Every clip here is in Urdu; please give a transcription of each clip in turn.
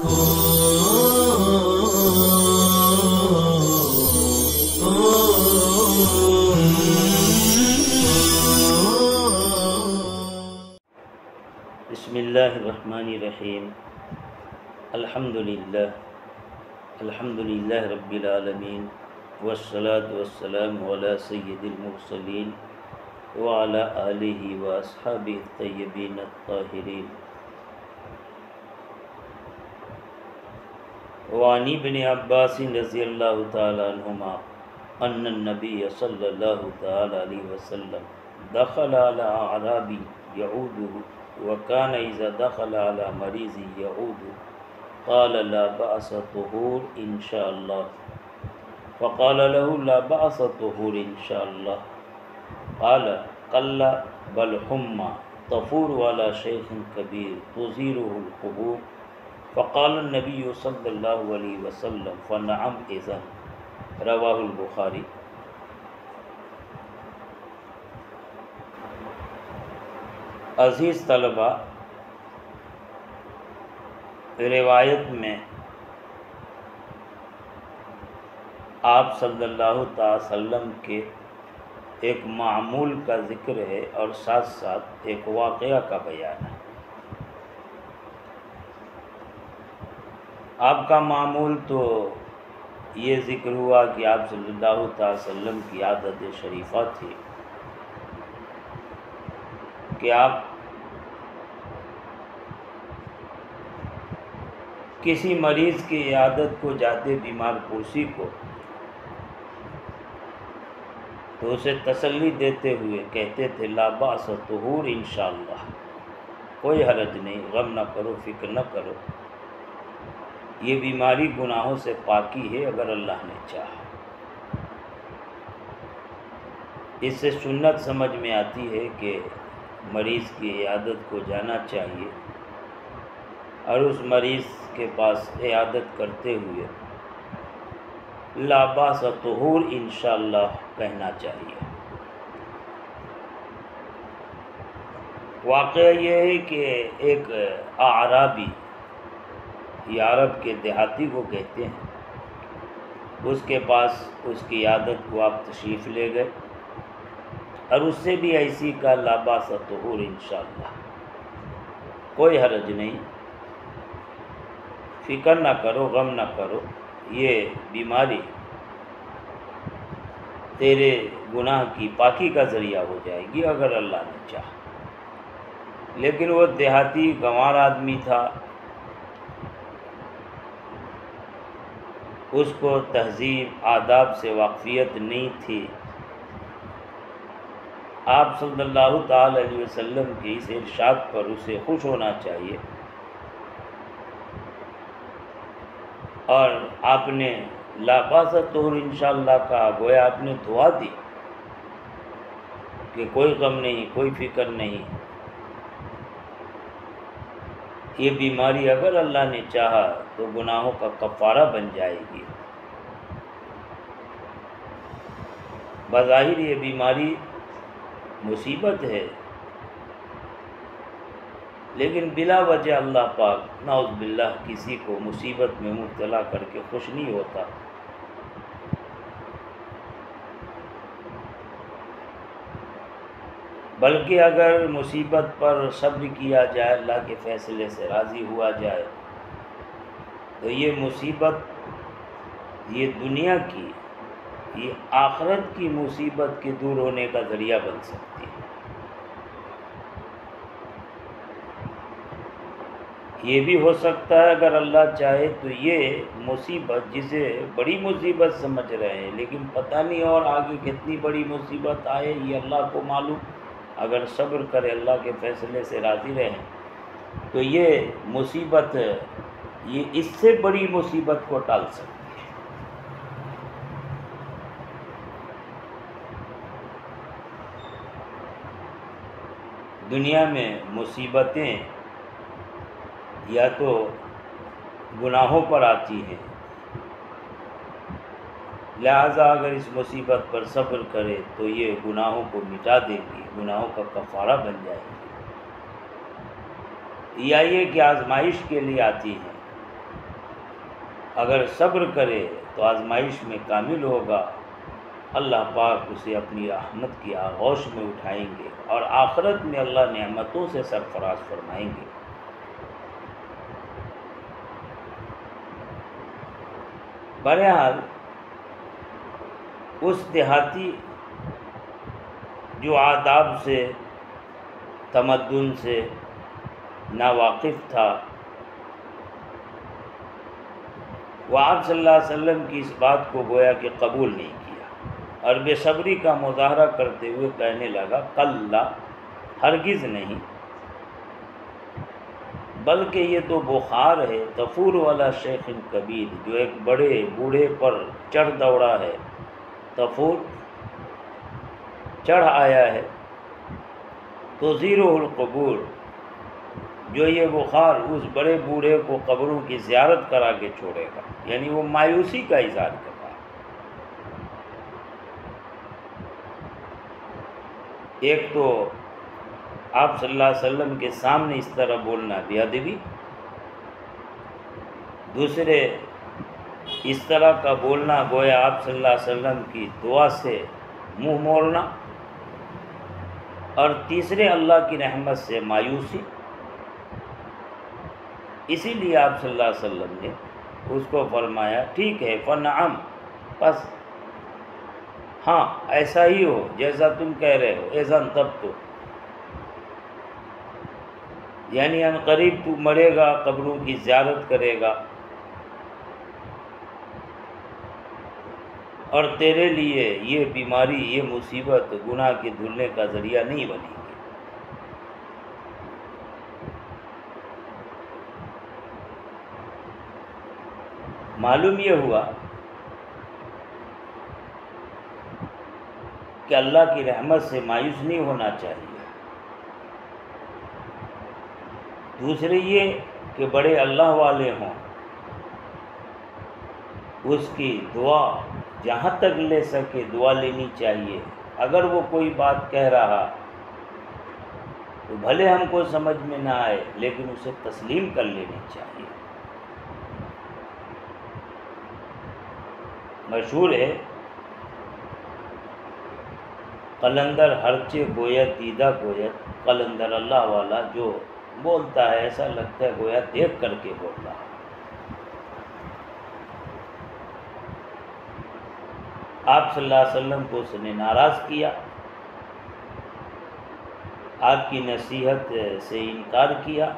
بسم اللہ الرحمن الرحیم الحمدللہ رب العالمین والصلاة والسلام علی سید المرسلین وعلی آلہ واصحابہ الطیبین الطاہرین وعن ابن عباس رضی اللہ تعالی عنہما ان النبی صلی اللہ تعالی علیہ وسلم دخل علی اعرابی یعودہ وكان إذا دخل على مريض يعود قال لا بأس طهور إن شاء الله فقال له لا بأس طهور إن شاء الله قال قل بل حمى تفور على شيخ كبير تزيره القبور فقال النبي صلى الله عليه وسلم فنعم إذن رواه البخاری۔ عزیز طلبہ، روایت میں آپ صلی اللہ تعالی وسلم کے ایک معمول کا ذکر ہے اور ساتھ ساتھ ایک واقعہ کا بیان ہے۔ آپ کا معمول تو یہ ذکر ہوا کہ آپ صلی اللہ تعالی وسلم کی عادت شریفہ تھی کہ آپ کسی مریض کی عیادت کو جاتے بیمار پرسی کو تو اسے تسلی دیتے ہوئے کہتے تھے لا باس طہور انشاءاللہ، کوئی حرج نہیں، غم نہ کرو، فکر نہ کرو، یہ بیماری گناہوں سے پاکی ہے اگر اللہ نے چاہا۔ اس سے سنت سمجھ میں آتی ہے کہ مریض کی عیادت کو جانا چاہیے اور اس مریض کے پاس عیادت کرتے ہوئے لا باس طہور انشاءاللہ کہنا چاہیے۔ واقعہ یہ ہے کہ ایک اعرابی، یہ عرب کے دیہاتی کو کہتے ہیں، اس کے پاس اس کی عیادت کو آپ تشریف لے گئے اور اس سے بھی ایسی کا لا باس طہور انشاءاللہ، کوئی حرج نہیں، فکر نہ کرو، غم نہ کرو، یہ بیماری تیرے گناہ کی پاکی کا ذریعہ ہو جائے گی اگر اللہ نے چاہا۔ لیکن وہ دیہاتی گنوار آدمی تھا، اس کو تہذیب آداب سے واقفیت نہیں تھی۔ آپ صلی اللہ تعالی علیہ وسلم کی اس ارشاد پر اسے خوش ہونا چاہیے، اور آپ نے لا باس طہور انشاءاللہ کہا، گویا آپ نے دعا دی کہ کوئی غم نہیں، کوئی فکر نہیں، یہ بیماری اگر اللہ نے چاہا تو گناہوں کا کفارہ بن جائے گی۔ بظاہر یہ بیماری مصیبت ہے، لیکن بلا وجہ اللہ پاک نعوذ باللہ کسی کو مصیبت میں مبتلا کر کے خوش نہیں ہوتا۔ بلکہ اگر مصیبت پر صبر کیا جائے، اللہ کے فیصلے سے راضی ہوا جائے، تو یہ مصیبت، یہ دنیا کی، یہ آخرت کی مصیبت کے دور ہونے کا ذریعہ بن سکتی ہے۔ یہ بھی ہو سکتا ہے اگر اللہ چاہے تو یہ مصیبت، جسے بڑی مصیبت سمجھ رہے ہیں لیکن پتہ نہیں اور آگے کتنی بڑی مصیبت آئے، یہ اللہ کو معلوم، اگر صبر کرے، اللہ کے فیصلے سے راضی رہیں تو یہ مصیبت، یہ اس سے بڑی مصیبت کو ٹال سکتی ہے۔ دنیا میں مصیبتیں یا تو گناہوں پر آتی ہیں، لہذا اگر اس مصیبت پر صبر کرے تو یہ گناہوں کو مٹا دے گی، گناہوں کا کفارہ بن جائے گی، یا یہ کہ آزمائش کے لیے آتی ہے اگر صبر کرے تو آزمائش میں کامل ہوگا، اللہ پاک اسے اپنی رحمت کی آغوش میں اٹھائیں گے اور آخرت میں اللہ نعمتوں سے سرفراز فرمائیں گے۔ بہرحال اس دیہاتی جو آداب سے، تمدن سے ناواقف تھا، وہ آپ صلی اللہ علیہ وسلم کی اس بات کو گویا کہ قبول نہیں کیا اور بے صبری کا مظاہرہ کرتے ہوئے کہنے لگا کلا، ہرگز نہیں، بلکہ یہ تو بخار ہے، تفور والا شیخ کبیر، جو ایک بڑے بوڑھے پر چڑھ دوڑا ہے، تفور چڑھ آیا ہے، تو زیرو القبور، جو یہ بخار اس بڑے بوڑھے کو قبروں کی زیارت کرا کے چھوڑے گا، یعنی وہ مایوسی کا اظہار کر رہا ہے۔ ایک تو آپ صلی اللہ علیہ وسلم کے سامنے اس طرح بولنا بے ادبی، دوسرے اس طرح کا بولنا گویا آپ صلی اللہ علیہ وسلم کی دعا سے منہ موڑنا، اور تیسرے اللہ کی رحمت سے مایوسی۔ اسی لیے آپ صلی اللہ علیہ وسلم نے اس کو فرمایا ٹھیک ہے فنعم، بس ہاں ایسا ہی ہو جیسا تم کہہ رہے ہو، اذن تب تو، یعنی ان قریب تو مرے گا، قبروں کی زیارت کرے گا، اور تیرے لیے یہ بیماری، یہ مصیبت گناہ کے دھلنے کا ذریعہ نہیں بنے گی۔ معلوم یہ ہوا کہ اللہ کی رحمت سے مایوس نہیں ہونا چاہیے۔ دوسرے یہ کہ بڑے اللہ والے ہوں، اس کی دعا جہاں تک لے سکے دعا لینی چاہیے۔ اگر وہ کوئی بات کہہ رہا تو بھلے ہم کو سمجھ میں نہ آئے لیکن اسے تسلیم کر لینی چاہیے۔ مشہور ہے قلندر ہرچے گویت دیدہ گویت، قلندر اللہ والا جو بولتا ہے ایسا لگتا ہے گویا دیکھ کر کے بول رہا ہے۔ آپ صلی اللہ علیہ وسلم کو اس نے ناراض کیا، آپ کی نصیحت سے انکار کیا،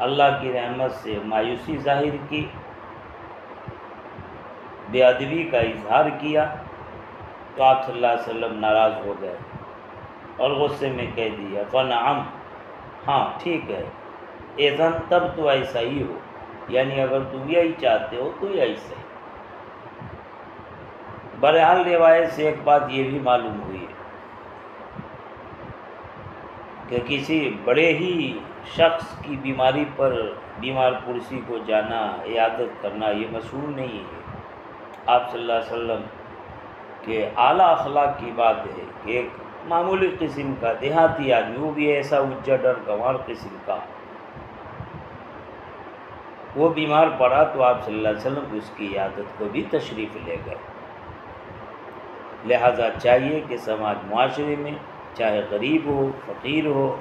اللہ کی رحمت سے مایوسی ظاہر کی، بے ادبی کا اظہار کیا، تو آپ صلی اللہ علیہ وسلم ناراض ہو گئے اور غصے میں کہہ دیا فنعم، ہاں ٹھیک ہے، اذن تب تو ایسا ہی ہو، یعنی اگر تم یہی چاہتے ہو تو یہی صحیح۔ بہرحال روایت سے ایک بات یہ بھی معلوم ہوئی ہے کہ کسی بڑے ہی شخص کی بیماری پر بیمار پرسی کو جانا، عیادت کرنا یہ مشہور نہیں ہے۔ آپ صلی اللہ علیہ وسلم کے اعلیٰ اخلاق کی بات ہے کہ ایک معمولی قسم کا دیہاتی آدمی، وہ بھی ایسا اجڑ اور گنوار قسم کا، وہ بیمار پڑا تو آپ صلی اللہ علیہ وسلم اس کی عیادت کو بھی تشریف لے گئے۔ لہذا چاہیے کہ سماج معاشرے میں چاہے غریب ہو، فقیر ہو،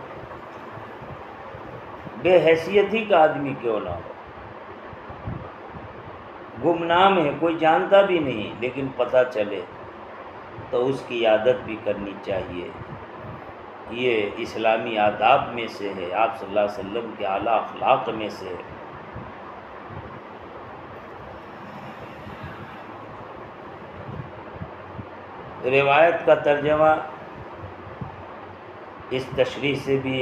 بے حیثیت ہی کا آدمی کیوں نہ ہو، گمنام ہے، کوئی جانتا بھی نہیں، لیکن پتہ چلے تو اس کی عادت بھی کرنی چاہیے۔ یہ اسلامی آداب میں سے ہے، آپ صلی اللہ علیہ وسلم کے اعلیٰ اخلاق میں سے ہے۔ روایت کا ترجمہ اس تشریح سے بھی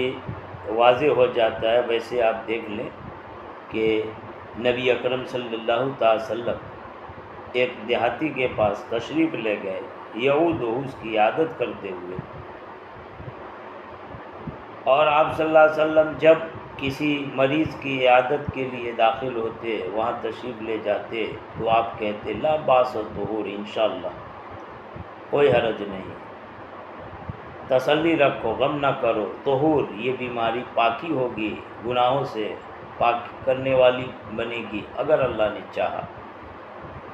واضح ہو جاتا ہے۔ ویسے آپ دیکھ لیں کہ نبی اکرم صلی اللہ تعالی وسلم ایک دیہاتی کے پاس تشریف لے گئے، یعود اس کی عادت کرتے ہوئے، اور آپ صلی اللہ علیہ وسلم جب کسی مریض کی عیادت کے لیے داخل ہوتے، وہاں تشریف لے جاتے تو آپ کہتے لا باس الطہور، انشاءاللہ کوئی حرج نہیں، تسلی رکھو، غم نہ کرو، طہور یہ بیماری پاکی ہوگی گناہوں سے، پاک کرنے والی بنے گی اگر اللہ نے چاہا،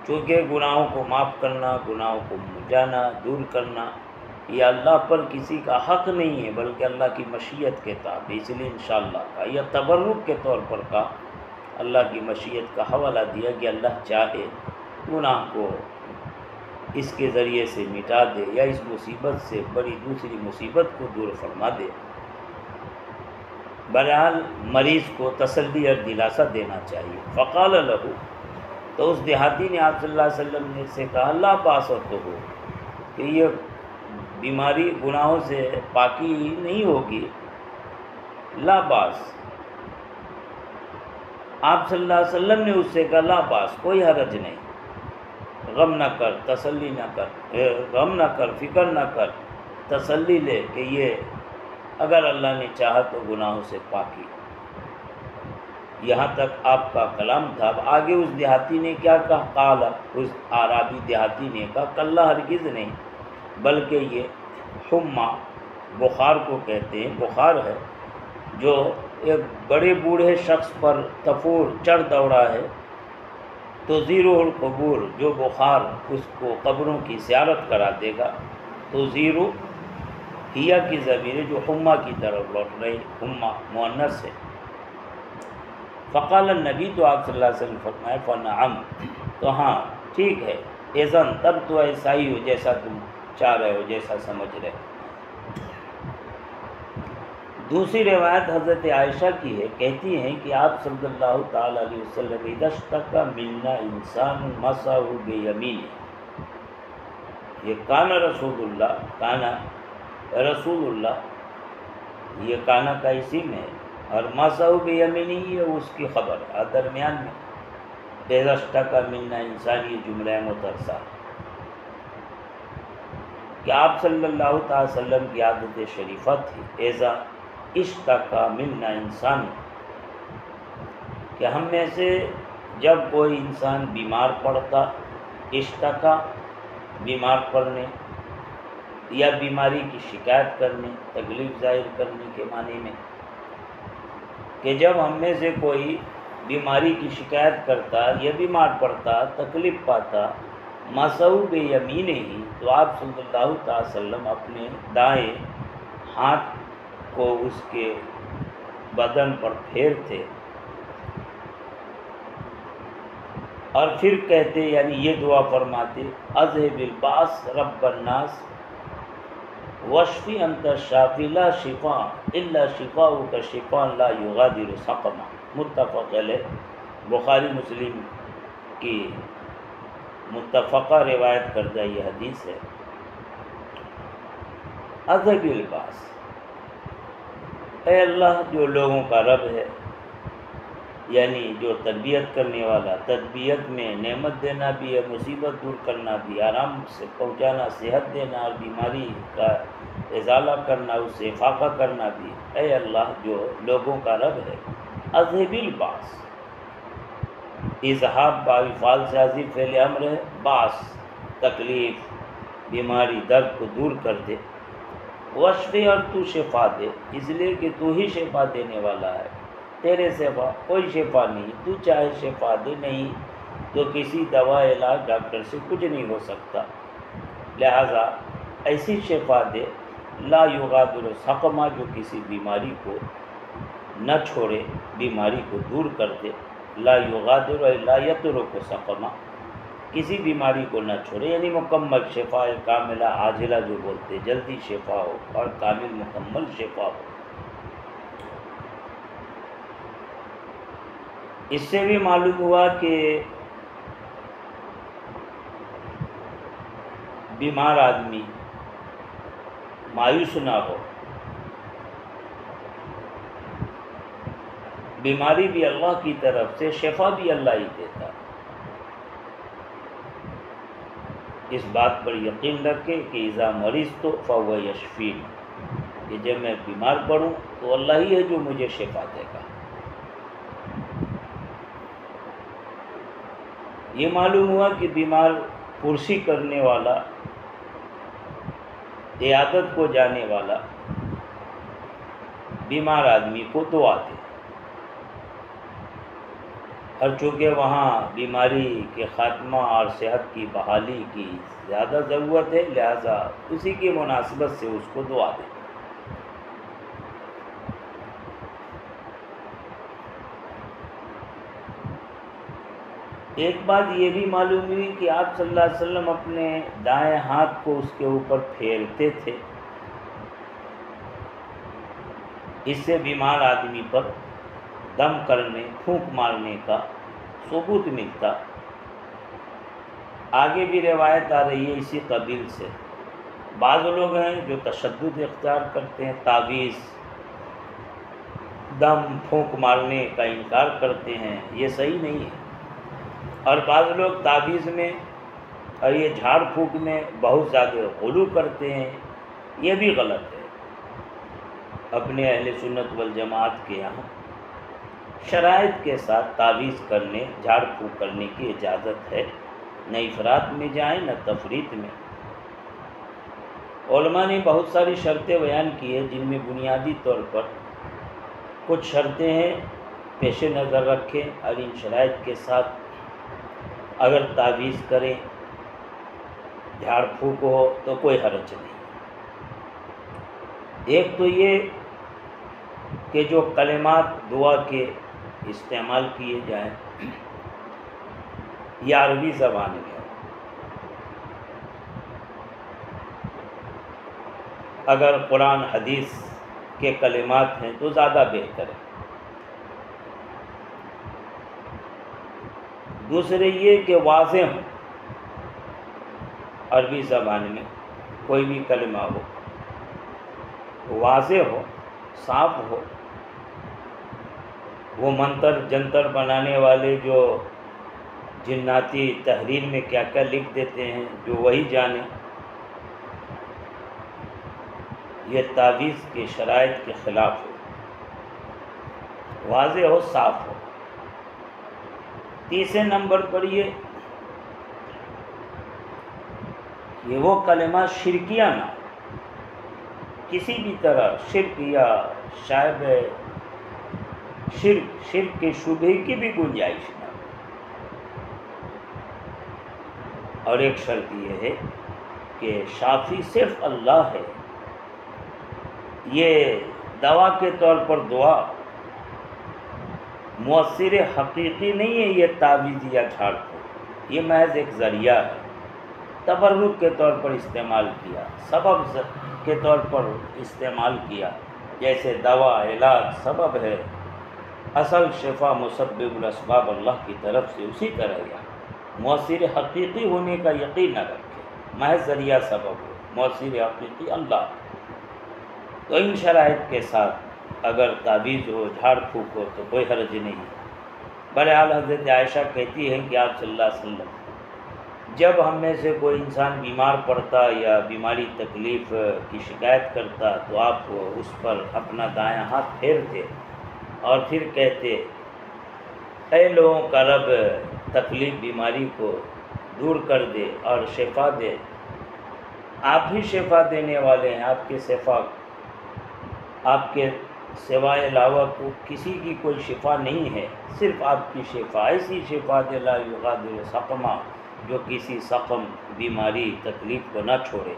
چونکہ گناہوں کو معاف کرنا، گناہوں کو مٹانا، دور کرنا یہ اللہ پر کسی کا حق نہیں ہے بلکہ اللہ کی مشیت کے تابع، اس لیے انشاءاللہ کا یا تبرک کے طور پر کا اللہ کی مشیت کا حوالہ دیا کہ اللہ چاہے گناہ کو اس کے ذریعے سے مٹا دے یا اس مصیبت سے بڑی دوسری مصیبت کو دور فرما دے۔ بہرحال مریض کو تسلی اور دلاسا دینا چاہیے۔ فقال لہ، تو اس دیہاتی نے آپ صلی اللہ علیہ وسلم نے سے کہا لا باس تو ہو، کہ یہ بیماری گناہوں سے پاکی نہیں ہوگی، لا باس۔ آپ صلی اللہ علیہ وسلم نے اس سے کہا لا باس، کوئی حرج نہیں، غم نہ کر، تسلی نہ کر، غم نہ کر، فکر نہ کر، تسلی لے کہ یہ اگر اللہ نے چاہا تو گناہوں سے پاکی۔ یہاں تک آپ کا کلام تھا۔ اب آگے اس دیہاتی نے کیا کہا؟ قال، اس اعرابی دیہاتی نے کہا کلّا، ہرگز نہیں، بلکہ یہ حمّا، بخار کو کہتے ہیں، بخار ہے جو ایک بڑے بوڑھے شخص پر تفور چڑھ دوڑا ہے تو زیرو القبور، جو بخار اس کو قبروں کی زیارت کرا دے گا، تو زیرو ہیا کی ضمیر جو حمّا کی طرف لوٹ رہی، حمّا مؤنث ہے۔ فقال النبی، تو آپ صلی اللہ علیہ وسلم فرمائے فنعم، تو ہاں ٹھیک ہے، اذن، تب تو ایسا ہی ہو جیسا تم چاہ رہے ہو، جیسا سمجھ رہے ہو۔ دوسری روایت حضرت عائشہ کی ہے، کہتی ہیں کہ آپ صلی اللہ تعالی علیہ وسلم اذا اشتکى منا انسان مسح بیمینہ، یہ کان رسول اللہ، کانا رسول اللہ، یہ کانا کا اسم ہے، اور مسح بیمینہ یہ اس کی خبر ہے درمیان میں، اذا اشتکى منا انسان، یہ جملہ مترسہ، کہ آپ صلی اللہ تعالی وسلم کی عادت شریفہ تھی اذا اشتکا منا انسان، کہ ہم میں سے جب کوئی انسان بیمار پڑتا، اشتکا بیمار پڑنے یا بیماری کی شکایت کرنے، تکلیف ظاہر کرنے کے معنی میں، کہ جب ہم میں سے کوئی بیماری کی شکایت کرتا یا بیمار پڑتا، تکلیف پاتا، مسحو بیمینہ ہی، تو آپ صلی اللہ تعالی وسلم اپنے دائیں ہاتھ کو اس کے بدن پر پھیرتے اور پھر کہتے، یعنی یہ دعا فرماتے، اذهب الباس رب الناس واشفی انت الشافی لا شفاء الا شفاؤک شفاء لا یغادر سقما، متفق علیہ، بخاری مسلم کی متفقہ روایت کردہ یہ حدیث ہے۔ اذهب الباس، اے اللہ جو لوگوں کا رب ہے، یعنی جو تربیت کرنے والا، تربیت میں نعمت دینا بھی ہے، مصیبت دور کرنا بھی، آرام سے پہنچانا، صحت دینا اور بیماری کا ازالہ کرنا، اس سے افاقہ کرنا بھی، اے اللہ جو لوگوں کا رب ہے، اذهب الباس، اذهاب باوی فعال سے حذف فعل امر ہے، باس تکلیف، بیماری، درد کو دور کر دے، وشفی، اور تو شفا دے، اس لیے کہ تو ہی شفا دینے والا ہے، تیرے سوا کوئی شفا نہیں، تو چاہے شفا دے، نہیں تو کسی دوا علاج ڈاکٹر سے کچھ نہیں ہو سکتا، لہذا ایسی شفا دے لا یغادر سقما، جو کسی بیماری کو نہ چھوڑے، بیماری کو دور کر دے، لا یغادر لا یترک سقما، کسی بیماری کو نہ چھوڑے، یعنی مکمل شفا کاملہ عاجلہ جو بولتے، جلدی شفا ہو اور کامل مکمل شفا ہو۔ اس سے بھی معلوم ہوا کہ بیمار آدمی مایوس نہ ہو، بیماری بھی اللہ کی طرف سے، شفا بھی اللہ ہی دیتا ہے، اس بات پر یقین رکھے کہ اذا مرضت فهو یشفین، کہ جب میں بیمار پڑوں تو اللہ ہی ہے جو مجھے شفا دے گا۔ یہ معلوم ہوا کہ بیمار پرسی کرنے والا، عیادت کو جانے والا بیمار آدمی کو دعا دے، اور چونکہ وہاں بیماری کے خاتمہ اور صحت کی بحالی کی زیادہ ضرورت ہے، لہذا اسی کی مناسبت سے اس کو دعا دیں۔ ایک بات یہ بھی معلوم ہوئی کہ آپ صلی اللہ علیہ وسلم اپنے دائیں ہاتھ کو اس کے اوپر پھیرتے تھے، اس سے بیمار آدمی پر دم کرنے، پھونک مارنے کا ثبوت ملتا۔ آگے بھی روایت آ رہی ہے اسی قبیل سے۔ بعض لوگ ہیں جو تشدد اختیار کرتے ہیں، تعویذ، دم پھونک مارنے کا انکار کرتے ہیں، یہ صحیح نہیں ہے۔ اور بعض لوگ تعویذ میں اور یہ جھاڑ پھونک میں بہت زیادہ غلو کرتے ہیں، یہ بھی غلط ہے۔ اپنے اہل سنت والجماعت کے یہاں شرائط کے ساتھ تعویذ کرنے، جھاڑ پھونک کرنے کی اجازت ہے، نہ افراط میں جائیں نہ تفریط میں۔ علماء نے بہت ساری شرطیں بیان کی ہیں، جن میں بنیادی طور پر کچھ شرطیں ہیں، پیش نظر رکھیں اور ان شرائط کے ساتھ اگر تعویذ کریں، جھاڑ پھونک ہو تو کوئی حرج نہیں۔ ایک تو یہ کہ جو کلمات دعا کے استعمال کیے جائیں یہ عربی زبان میں ہو۔ اگر قرآن حدیث کے کلمات ہیں تو زیادہ بہتر ہے۔ دوسرے یہ کہ واضح ہو، عربی زبان میں کوئی بھی کلمہ ہو واضح ہو، صاف ہو۔ وہ منتر جنتر بنانے والے جو جناتی تحریر میں کیا کیا لکھ دیتے ہیں، جو وہی جانے، یہ تعویذ کے شرائط کے خلاف ہو، واضح ہو، صاف ہو۔ تیسرے نمبر پر یہ کہ وہ کلمہ شرکیہ نہ ہو، کسی بھی طرح شرک یا شاید شرک کے شبہے کی بھی گنجائش نہ ہو۔ اور ایک شرط یہ ہے کہ شافی صرف اللہ ہے، یہ دوا کے طور پر دعا مؤثر حقیقی نہیں ہے، یہ تعویذ یا جھاڑ پھونک، یہ محض ایک ذریعہ ہے، تبرک کے طور پر استعمال کیا، سبب کے طور پر استعمال کیا، جیسے دوا علاج سبب ہے، اصل شفا مسبب الاسباب اللہ کی طرف سے، اسی طرح یہ مؤثر حقیقی ہونے کا یقین نہ رکھے، محض ذریعہ سبب ہو، مؤثر حقیقی اللہ۔ تو ان شرائط کے ساتھ اگر تعویذ ہو، جھاڑ پھونک ہو تو کوئی حرج نہیں۔ بہرحال حضرت عائشہ کہتی ہیں کہ آپ صلی اللہ علیہ وسلم جب ہم میں سے کوئی انسان بیمار پڑتا یا بیماری تکلیف کی شکایت کرتا تو آپ اس پر اپنا دایاں ہاتھ پھیرتے اور پھر کہتے، اے لوگوں کا رب تکلیف بیماری کو دور کر دے اور شفا دے، آپ ہی شفا دینے والے ہیں، آپ کے سوائے علاوہ کو کسی کی کوئی شفا نہیں ہے، صرف آپ کی شفا، ایسی شفا دے لا یغادر سقما، جو کسی سقم، بیماری، تکلیف کو نہ چھوڑے۔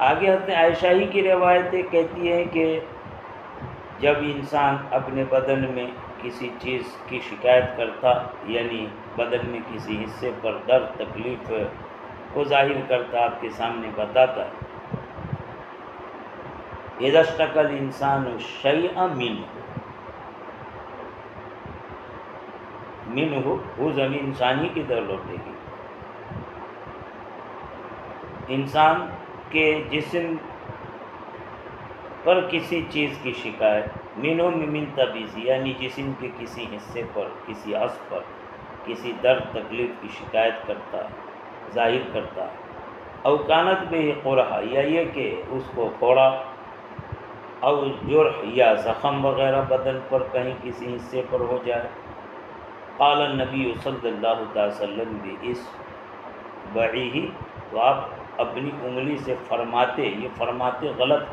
آگے حضرت عائشہ ہی کی روایتیں کہتی ہیں کہ جب انسان اپنے بدن میں کسی چیز کی شکایت کرتا، یعنی بدن میں کسی حصے پر درد تکلیف کو ظاہر کرتا، آپ کے سامنے بتاتا، اذا اشتکى الانسان شیئا منہ، وہ زمین انسان ہی کی طرف لوٹے گی۔ انسان کے جسم پر کسی چیز کی شکایت، من تبیض، یعنی جسم کے کسی حصے پر، کسی عضو پر کسی درد تکلیف کی شکایت کرتا، ظاہر کرتا، او کانت بہ قرحہ، یا یہ کہ اس کو پھوڑا، او جرح یا زخم وغیرہ بدن پر کہیں کسی حصے پر ہو جائے، قال النبی صلی اللہ تعالی وسلم بإصبعہ، تو آپ اپنی انگلی سے فرماتے، یہ فرماتے غلط،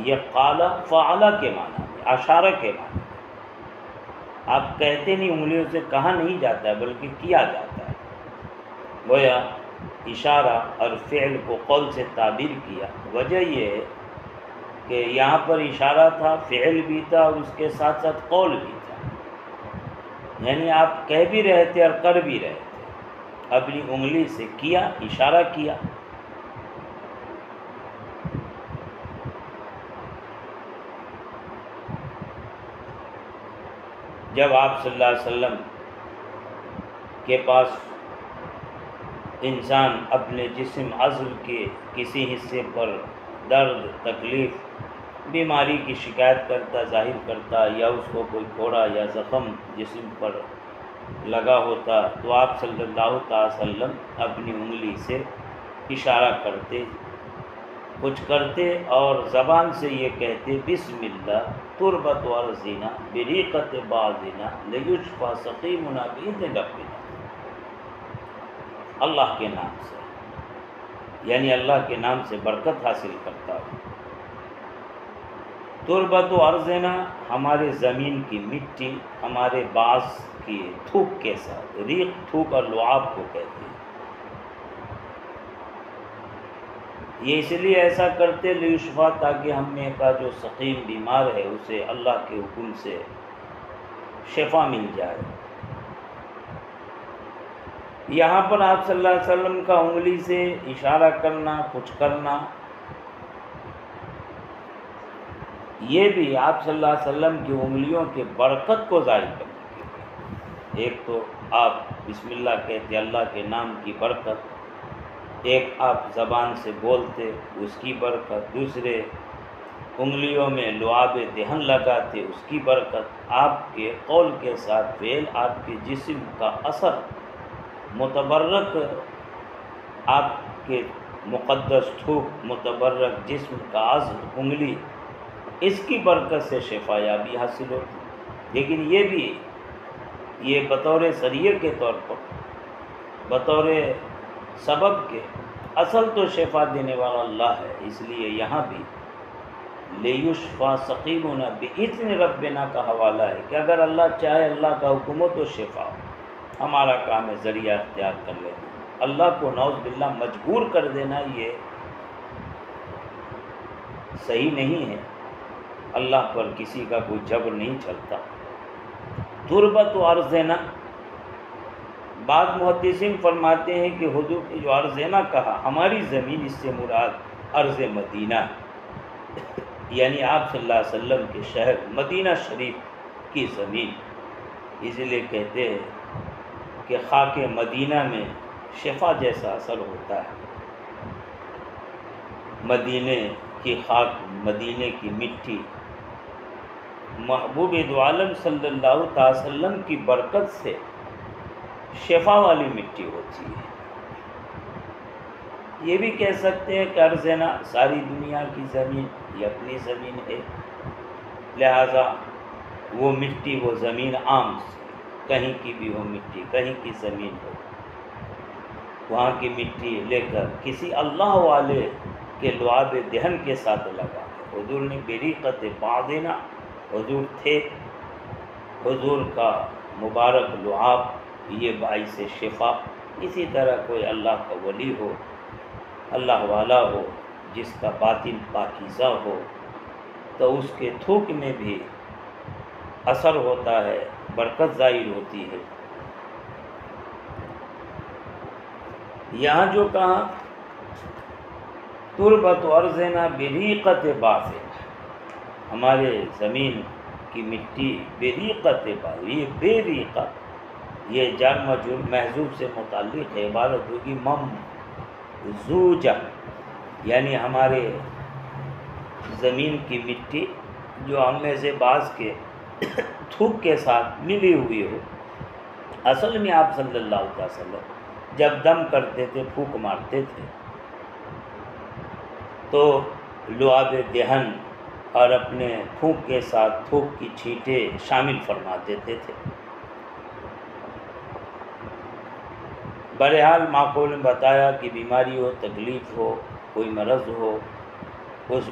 یہ قال فعل کے معنی میں، اشارہ کے معنی میں، آپ کہتے نہیں، انگلیوں سے کہا نہیں جاتا ہے بلکہ کیا جاتا ہے، گویا اشارہ اور فعل کو قول سے تعبیر کیا۔ وجہ یہ ہے کہ یہاں پر اشارہ تھا، فعل بھی تھا اور اس کے ساتھ ساتھ قول بھی تھا، یعنی آپ کہہ بھی رہے تھے اور کر بھی رہے تھے، اپنی انگلی سے کیا، اشارہ کیا۔ جب آپ صلی اللہ علیہ وسلم کے پاس انسان اپنے جسم عضو کے کسی حصے پر درد، تکلیف، بیماری کی شکایت کرتا، ظاہر کرتا، یا اس کو کوئی پھوڑا یا زخم جسم پر لگا ہوتا، تو آپ صلی اللہ تعالی وسلم اپنی انگلی سے اشارہ کرتے، کچھ کرتے اور زبان سے یہ کہتے، بسم اللہ تربت ارضنا بریقۃ بعضنا لیشفی سقیمنا باذن ربنا، اللہ کے نام سے، یعنی اللہ کے نام سے برکت حاصل کرتا ہوں۔ تربت و ارضنا ہمارے زمین کی مٹی، ہمارے باعث کی تھوک کے ساتھ، ریق تھوک اور لعاب کو کہتے ہیں۔ یہ اس لیے ایسا کرتے لیشفا، تاکہ ہم میں کا جو سقیم بیمار ہے اسے اللہ کے حکم سے شفا مل جائے۔ یہاں پر آپ صلی اللہ علیہ وسلم کا انگلی سے اشارہ کرنا، کچھ کرنا، یہ بھی آپ صلی اللہ علیہ وسلم کی انگلیوں کے برکت کو ظاہر کرنے کے لیے۔ ایک تو آپ بسم اللہ کہتے، اللہ کے نام کی برکت، ایک آپ زبان سے بولتے اس کی برکت، دوسرے انگلیوں میں لعاب دہن لگاتے اس کی برکت، آپ کے قول کے ساتھ فعل، آپ کے جسم کا اثر متبرک، آپ کے مقدس تھوک، متبرک جسم کا عضو انگلی، اس کی برکت سے شفا یابی حاصل ہوتی۔ لیکن یہ بھی یہ بطور ذریعے کے طور پر، بطور سبب کے، اصل تو شفا دینے والا اللہ ہے، اس لیے یہاں بھی لیشفی سقیمنا باذن ربنا کا حوالہ ہے کہ اگر اللہ چاہے، اللہ کا حکم ہو تو شفا ہو۔ ہمارا کام ہے ذریعہ اختیار کر لینا، اللہ کو نعوذ باللہ مجبور کر دینا یہ صحیح نہیں ہے، اللہ پر کسی کا کوئی جبر نہیں چلتا۔ تربت و ارضنا، بعض محدثین فرماتے ہیں کہ حضور نے جو ارضنا کہا، ہماری زمین، اس سے مراد ارض مدینہ، یعنی آپ صلی اللہ علیہ وسلم کے شہر مدینہ شریف کی زمین۔ اس لیے کہتے ہیں کہ خاک مدینہ میں شفا جیسا اثر ہوتا ہے، مدینے کی خاک، مدینے کی مٹی، محبوب دو عالم صلی اللہ تعالی وسلم کی برکت سے شفا والی مٹی ہوتی ہے۔ یہ بھی کہہ سکتے ہیں کہ ارضنا ساری دنیا کی زمین، یہ اپنی زمین ہے، لہذا وہ مٹی، وہ زمین عام سے، کہیں کی بھی ہو مٹی، کہیں کی زمین ہو، وہاں کی مٹی لے کر کسی اللہ والے کے لعاب دہن کے ساتھ لگا۔ حضور نے بریقۃ بعضنا، حضور تھے، حضور کا مبارک لعاب یہ باعث شفا۔ اسی طرح کوئی اللہ کا ولی ہو، اللہ والا ہو، جس کا باطن پاکیزہ ہو، تو اس کے تھوک میں بھی اثر ہوتا ہے، برکت ظاہر ہوتی ہے۔ یہاں جو کہا تربت ارضنا بریقۃ بعضنا، ہمارے زمین کی مٹی بریقۃ بعض، یہ بے ریقہ، یہ جار مجرور محذوف سے متعلق ہے، عبارت ہوگی ممزوجہ، یعنی ہمارے زمین کی مٹی جو ہم میں سے بعض کے تھوک کے ساتھ ملی ہوئی ہو۔ اصل میں آپ صلی اللہ علیہ وسلم جب دم کرتے تھے، پھونک مارتے تھے، تو لعاب دہن اور اپنے پھونک کے ساتھ تھوک کی چھینٹیں شامل فرما دیتے تھے۔ بہرحال معقول نے بتایا کہ بیماری ہو، تکلیف ہو، کوئی مرض ہو، اس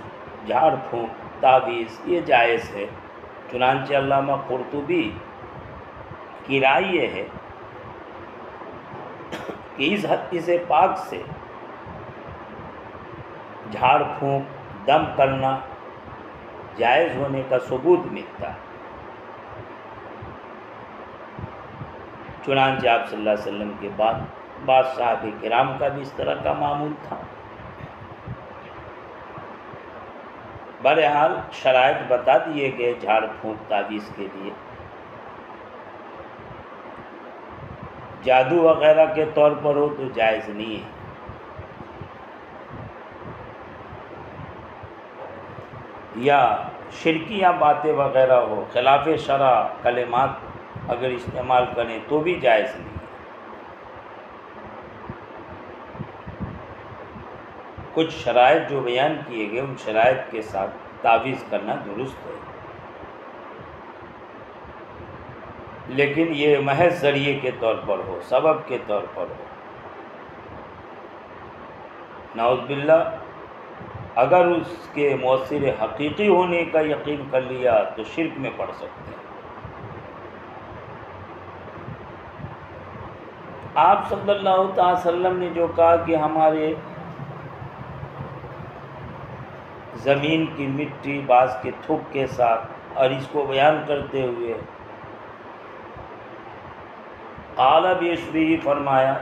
جھاڑ پھونک، تعویذ یہ جائز ہے۔ چنانچہ علامہ قرطبی کی رائے یہ ہے کہ اس حدیث پاک سے جھاڑ پھونک دم کرنا جائز ہونے کا ثبوت ملتا ہے۔ چنانچہ آپ صلی اللہ علیہ وسلم کے بعد بعض صحابہ کرام کا بھی اس طرح کا معمول تھا۔ بہرحال شرائط بتا دیے گئے جھاڑ پھونک تعویذ کے لیے۔ جادو وغیرہ کے طور پر ہو تو جائز نہیں ہے۔ یا شرکیہ باتیں وغیرہ ہو، خلاف شرع کلمات اگر استعمال کریں تو بھی جائز نہیں ہے۔ کچھ شرائط جو بیان کیے گئے ان شرائط کے ساتھ تعویذ کرنا درست ہے، لیکن یہ محض ذریعے کے طور پر ہو، سبب کے طور پر ہو۔ نعوذ باللہ اگر اس کے مؤثر حقیقی ہونے کا یقین کر لیا تو شرک میں پڑ سکتے ہیں۔ آپ صلی اللہ تعالی وسلم نے جو کہا کہ ہمارے زمین کی مٹی بعض کے تھوک کے ساتھ، اور اس کو بیان کرتے ہوئے قال باصبعہ فرمایا،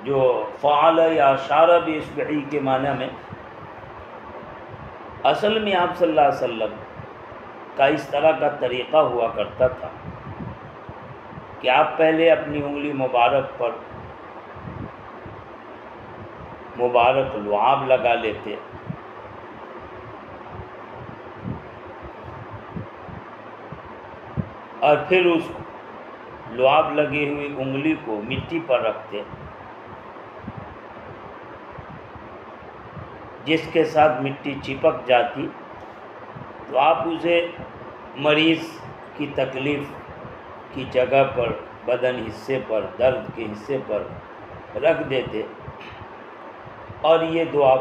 جو فعل یا اشار باصبعہ کے معنی میں اصل میں آپ صلی اللہ علیہ وسلم کا اس طرح کا طریقہ ہوا کرتا تھا کہ آپ پہلے اپنی انگلی مبارک پر مبارک لعاب لگا لیتے، اور پھر اس لعاب لگی ہوئی انگلی کو مٹی پر رکھتے، جس کے ساتھ مٹی چپک جاتی تو آپ اسے مریض کی تکلیف کی جگہ پر، بدن حصے پر، درد کے حصے پر رکھ دیتے، اور یہ دعا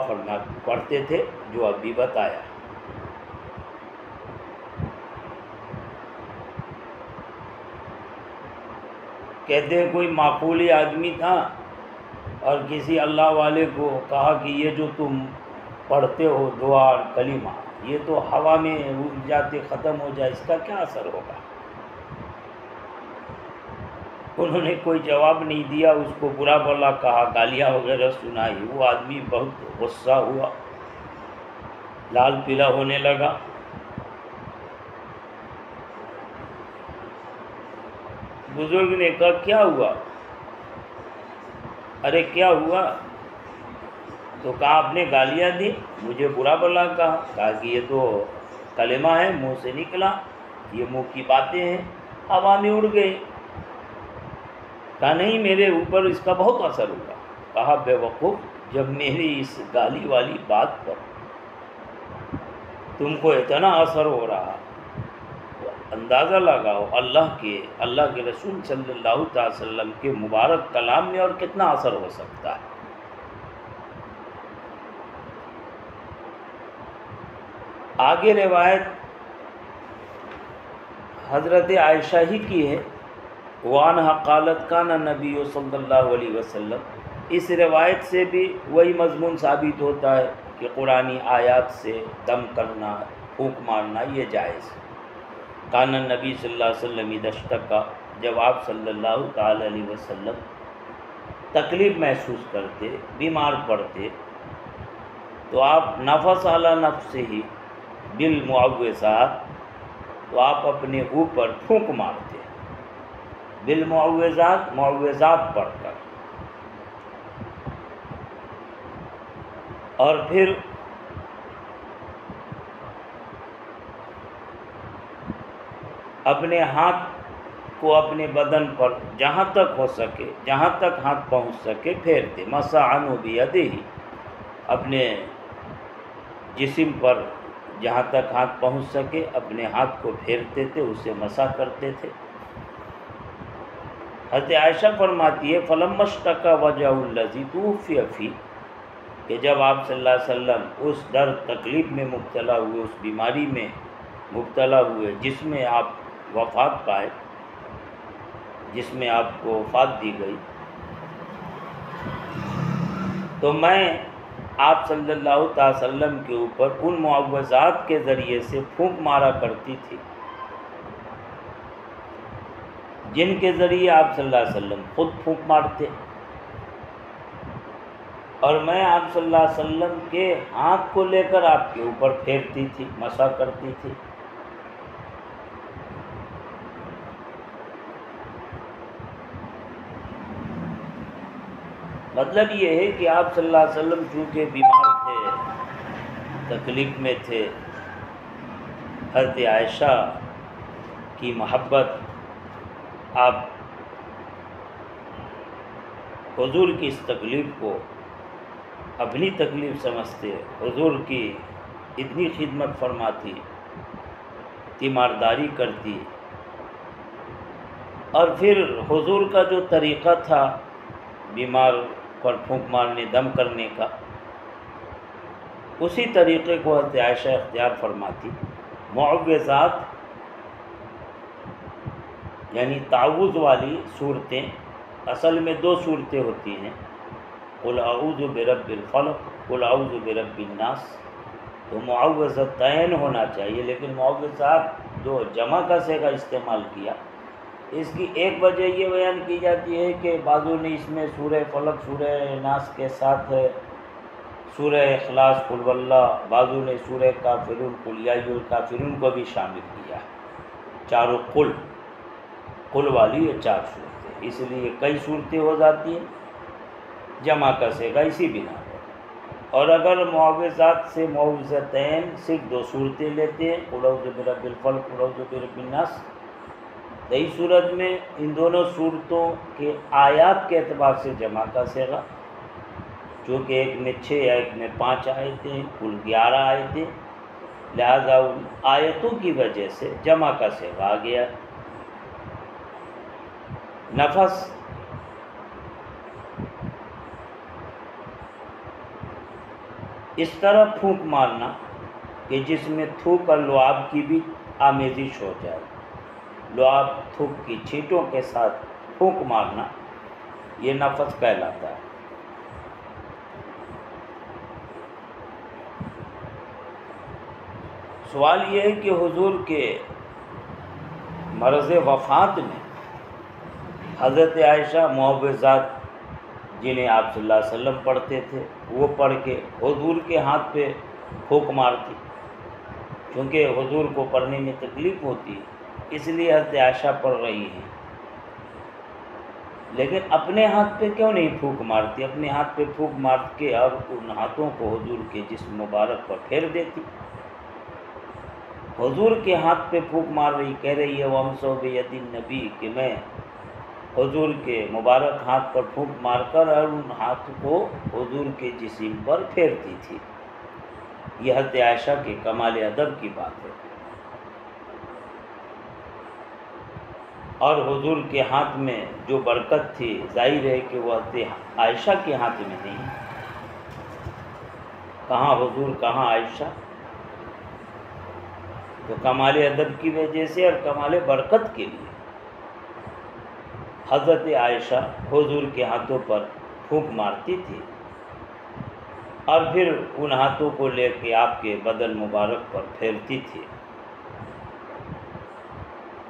پڑھتے تھے جو ابھی بتایا۔ کہتے ہیں کوئی معقولی آدمی تھا اور کسی اللہ والے کو کہا کہ یہ جو تم پڑھتے ہو دعا اور کلمہ، یہ تو ہوا میں اڑ جاتے ختم ہو جائے، اس کا کیا اثر ہوگا؟ انہوں نے کوئی جواب نہیں دیا، اس کو برا بھلا کہا، گالیاں وغیرہ سنائی۔ وہ آدمی بہت غصہ ہوا، لال پیلا ہونے لگا۔ بزرگ نے کہا کیا ہوا؟ ارے کیا ہوا؟ تو کہا آپ نے گالیاں دی، مجھے برا بھلا کہا کہ یہ تو کلمہ ہے، منہ سے نکلا، یہ منہ کی باتیں ہیں، ہوا میں اڑ گئی۔ کہا نہیں، میرے اوپر اس کا بہت اثر ہوا۔ کہا بے وقوف، جب میری اس گالی والی بات پر تم کو اتنا اثر ہو رہا تو اندازہ لگاؤ اللہ کے رسول صلی اللہ تعالی وسلم کے مبارک کلام میں اور کتنا اثر ہو سکتا ہے۔ آگے روایت حضرت عائشہ ہی کی ہے، وعنہا قالت کان نبی صلی اللہ علیہ وسلم۔ اس روایت سے بھی وہی مضمون ثابت ہوتا ہے کہ قرآنی آیات سے دم کرنا، پھونک مارنا یہ جائز۔ کان نبی صلی اللہ علیہ وسلم اذا اشتکا، جب آپ صلی اللہ تعالی علیہ وسلم تکلیف محسوس کرتے، بیمار پڑتے، تو آپ نفس علی نفسہ بالمعوذات، تو آپ اپنے اوپر پھونک مارتے بالمعوذات، معوذات پڑھ کر، اور پھر اپنے ہاتھ کو اپنے بدن پر جہاں تک ہو سکے، جہاں تک ہاتھ پہنچ سکے پھیرتے، مسح عنہ بیدہ، اپنے جسم پر جہاں تک ہاتھ پہنچ سکے اپنے ہاتھ کو پھیرتے تھے، اسے مسح کرتے تھے۔ حضرت عائشہ فرماتی ہے فلما اشتکا وجہ الذی توفی فیہ، کہ جب آپ صلی اللہ علیہ وسلم اس درد تکلیف میں مبتلا ہوئے، اس بیماری میں مبتلا ہوئے جس میں آپ وفات پائے، جس میں آپ کو وفات دی گئی، تو میں آپ صلی اللہ تعالی وسلم کے اوپر ان معوذات کے ذریعے سے پھونک مارا کرتی تھی جن کے ذریعے آپ صلی اللہ علیہ وسلم خود پھونک مارتے، اور میں آپ صلی اللہ علیہ وسلم کے ہاتھ کو لے کر آپ کے اوپر پھیرتی تھی، مسح کرتی تھی۔ مطلب یہ ہے کہ آپ صلی اللہ علیہ وسلم چونکہ بیمار تھے، تکلیف میں تھے، حضرت عائشہ کی محبت، آپ حضور کی اس تکلیف کو اپنی تکلیف سمجھتے، حضور کی اتنی خدمت فرماتی، تیمارداری کرتی، اور پھر حضور کا جو طریقہ تھا بیمار پر پھونک مارنے، دم کرنے کا، اسی طریقے کو حضرت عائشہ اختیار فرماتی۔ معوذات یعنی تعوذ والی صورتیں، اصل میں دو صورتیں ہوتی ہیں، قل اعوذ برب الفلق، قل اعوذ برب الناس، تو معوذتین ہونا چاہیے، لیکن معوذات جو جمع کا صیغہ استعمال کیا، اس کی ایک وجہ یہ بیان کی جاتی ہے کہ بعضوں نے اس میں سورہ فلق، سورہ ناس کے ساتھ سورہ اخلاص، قل واللہ، بعضوں نے سورہ کافرون، قل یا ایھا الکافرون کو بھی شامل کیا، چاروں قل والی یہ چار صورتیں، اس لیے کئی صورتیں ہو جاتی ہیں، جمع کا صیغہ اسی بنا پر۔ اور اگر معوذات سے معوذتین صرف دو صورتیں لیتے ہیں، قل اعوذ برب الفلق، قل اعوذ برب الناس، تو اس صورت میں ان دونوں صورتوں کے آیات کے اعتبار سے جمع کا صیغہ، چونکہ ایک میں 6 یا ایک میں 5 آیتیں، کل 11 آیتیں، لہذا ان آیتوں کی وجہ سے جمع کا صیغہ آ گیا۔ نفس، اس طرح پھونک مارنا کہ جس میں تھوک اور لعاب کی بھی آمیزش ہو جائے، لعاب تھوک کی چھینٹوں کے ساتھ پھونک مارنا، یہ نفس کہلاتا ہے۔ سوال یہ ہے کہ حضور کے مرض وفات میں حضرت عائشہ معوذات جنہیں آپ صلی اللہ علیہ وسلم پڑھتے تھے وہ پڑھ کے حضور کے ہاتھ پہ پھونک مارتی، کیونکہ حضور کو پڑھنے میں تکلیف ہوتی ہے، اس لیے حضرت عائشہ پڑھ رہی ہیں، لیکن اپنے ہاتھ پہ کیوں نہیں پھونک مارتی؟ اپنے ہاتھ پہ پھونک مار کے اور ان ہاتھوں کو حضور کے جسم مبارک پر پھیر دیتی۔ حضور کے ہاتھ پہ پھونک مار رہی، کہہ رہی ہے وَأَمْسَحُ بِيَدِ النَّبِيِّ، کہ میں حضور کے مبارک ہاتھ پر پھونک مار کر اور ان ہاتھ کو حضور کے جسم پر پھیرتی تھی۔ یہ حضرت عائشہ کے کمال ادب کی بات ہے، اور حضور کے ہاتھ میں جو برکت تھی ظاہر ہے کہ وہ حضرت عائشہ کے ہاتھ میں نہیں، کہاں حضور کہاں عائشہ، تو کمال ادب کی وجہ سے اور کمال برکت کے لیے حضرت عائشہ حضور کے ہاتھوں پر پھونک مارتی تھی، اور پھر ان ہاتھوں کو لے کے آپ کے بدن مبارک پر پھیرتی تھی۔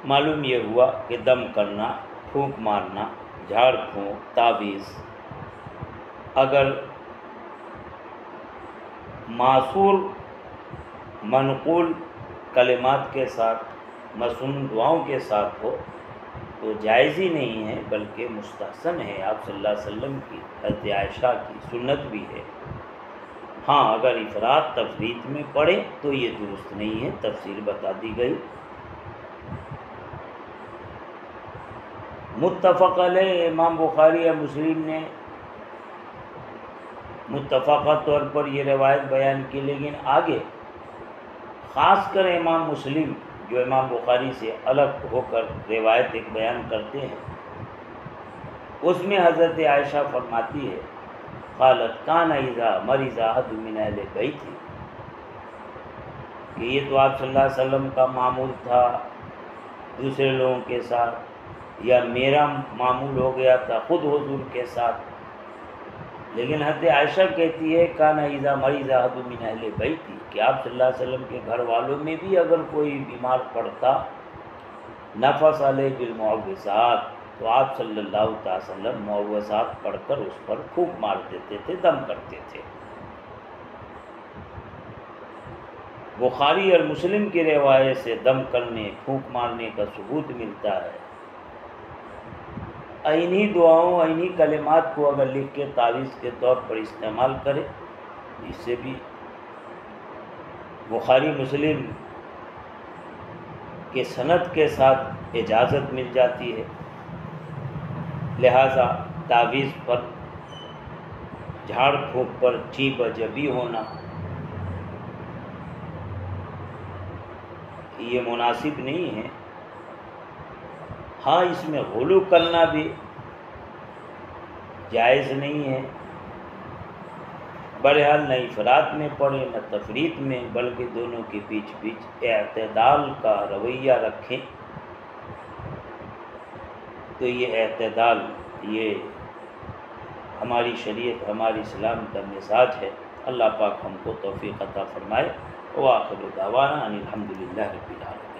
معلوم یہ ہوا کہ دم کرنا، پھونک مارنا، جھاڑ پھونک، تعویذ، اگر معصور منقول کلمات کے ساتھ، مسنون دعاؤں کے ساتھ ہو تو جائز ہی نہیں ہے، بلکہ مستحسن ہے، آپ صلی اللہ علیہ وسلم کی، حضرت عائشہ کی سنت بھی ہے۔ ہاں اگر افراط تفریط میں پڑے تو یہ درست نہیں ہے، تفسیر بتا دی گئی۔ متفق علیہ، امام بخاری اور مسلم نے متفقہ طور پر یہ روایت بیان کی، لیکن آگے خاص کر امام مسلم جو امام بخاری سے الگ ہو کر روایت ایک بیان کرتے ہیں، اس میں حضرت عائشہ فرماتی ہے قالت کان اذا مرض احد من اہل بیت، کہ یہ تو آپ صلی اللہ علیہ وسلم کا معمول تھا دوسرے لوگوں کے ساتھ، یا میرا معمول ہو گیا تھا خود حضور کے ساتھ، لیکن حضرت عائشہ کہتی ہے کان اذا مریض احد من اہل بیتی، کہ آپ صلی اللہ علیہ وسلم کے گھر والوں میں بھی اگر کوئی بیمار پڑتا نفس علیہ بالمعوذات، تو آپ صلی اللہ تعالی وسلم معوذات پڑھ کر اس پر پھونک مار دیتے تھے، دم کرتے تھے۔ بخاری اور مسلم کی روایت سے دم کرنے پھونک مارنے کا ثبوت ملتا ہے۔ عینی دعاؤں عینی کلمات کو اگر لکھ کے تعویذ کے طور پر استعمال کرے، اس سے بھی بخاری مسلم کے سند کے ساتھ اجازت مل جاتی ہے، لہذا تعویذ پر جھاڑ پھونک پر چیب جبی ہونا یہ مناسب نہیں ہے۔ ہاں اس میں غلو کرنا بھی جائز نہیں ہے، بہرحال نہ افراط میں پڑے نہ تفریط میں، بلکہ دونوں کے بیچ اعتدال کا رویہ رکھیں، تو یہ اعتدال یہ ہماری شریعت ہماری اسلام کا مزاج ہے۔ اللہ پاک ہم کو توفیق عطا فرمائے۔ وآخر دعوانا ان الحمد للہ رب العالمین۔